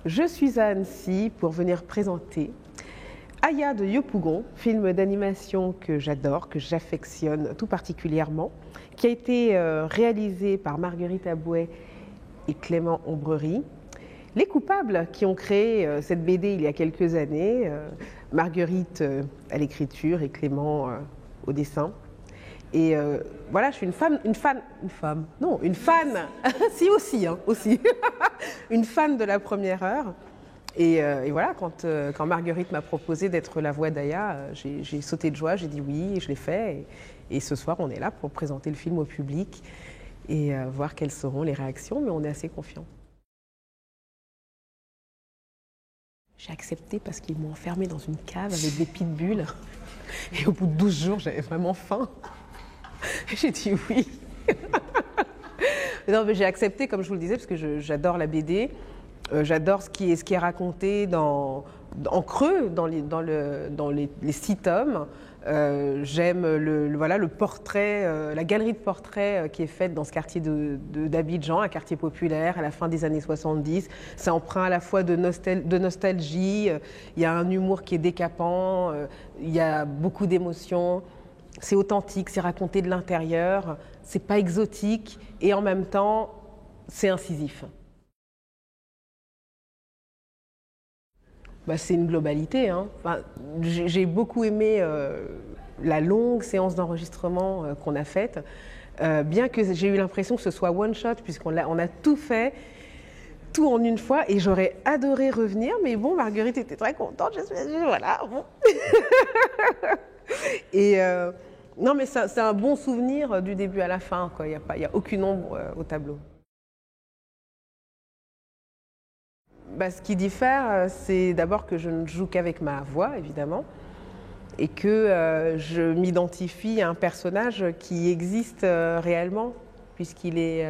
Je suis à Annecy pour venir présenter Aya de Yopougon, film d'animation que j'adore, que j'affectionne tout particulièrement, qui a été réalisé par Marguerite Abouet et Clément Ombrery. Les coupables qui ont créé cette BD il y a quelques années, Marguerite à l'écriture et Clément au dessin. Et voilà, je suis une fan, si aussi, aussi, une fan de la première heure. Et voilà, quand Marguerite m'a proposé d'être la voix d'Aya, j'ai sauté de joie, j'ai dit oui, et je l'ai fait. Et ce soir, on est là pour présenter le film au public et voir quelles seront les réactions, mais on est assez confiants. J'ai accepté parce qu'ils m'ont enfermée dans une cave avec des pitbulls. Et au bout de 12 jours, j'avais vraiment faim. J'ai dit oui. Non, mais j'ai accepté, comme je vous le disais, parce que j'adore la BD. J'adore ce qui est raconté en creux dans les 6 tomes. J'aime le portrait, la galerie de portraits qui est faite dans ce quartier d'Abidjan, un quartier populaire à la fin des années 70. C'est empreint à la fois de nostalgie, il y a un humour qui est décapant, il y a beaucoup d'émotions. C'est authentique, c'est raconté de l'intérieur, c'est pas exotique et en même temps, c'est incisif. Bah, c'est une globalité. Enfin, j'ai beaucoup aimé la longue séance d'enregistrement qu'on a faite, bien que j'ai eu l'impression que ce soit one shot, puisqu'on a tout fait, tout en une fois, et j'aurais adoré revenir, mais bon, Marguerite était très contente, voilà, bon. Et non, mais c'est un bon souvenir du début à la fin, quoi. Il n'y a aucune ombre au tableau. Bah, ce qui diffère, c'est d'abord que je ne joue qu'avec ma voix, évidemment, et que je m'identifie à un personnage qui existe réellement, puisqu'il est,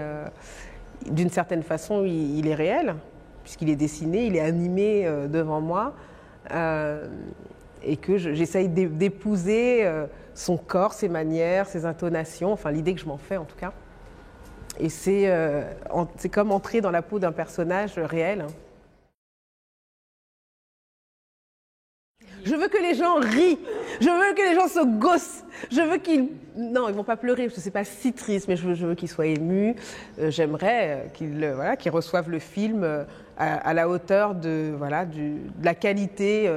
d'une certaine façon, il est réel, puisqu'il est dessiné, il est animé devant moi, et que j'essaye d'épouser son corps, ses manières, ses intonations, enfin l'idée que je m'en fais en tout cas. Et c'est comme entrer dans la peau d'un personnage réel. Je veux que les gens rient, je veux que les gens se gossent, je veux qu'ils... Non, ils ne vont pas pleurer, parce que ce n'est pas si triste, mais je veux qu'ils soient émus. J'aimerais qu'ils reçoivent le film à la hauteur de la qualité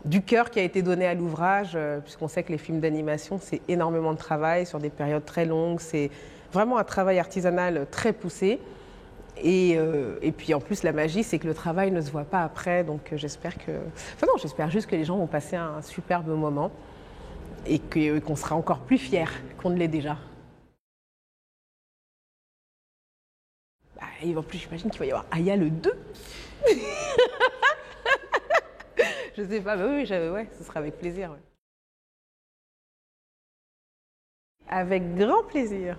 du cœur qui a été donné à l'ouvrage, puisqu'on sait que les films d'animation, c'est énormément de travail sur des périodes très longues, c'est vraiment un travail artisanal très poussé. Et puis en plus, la magie, c'est que le travail ne se voit pas après, donc j'espère juste que les gens vont passer un superbe moment et qu'on sera encore plus fiers qu'on ne l'est déjà. Bah, et en plus, j'imagine qu'il va y avoir Aya le 2. Je sais pas, bah oui, ouais, ce sera avec plaisir. Ouais. Avec grand plaisir.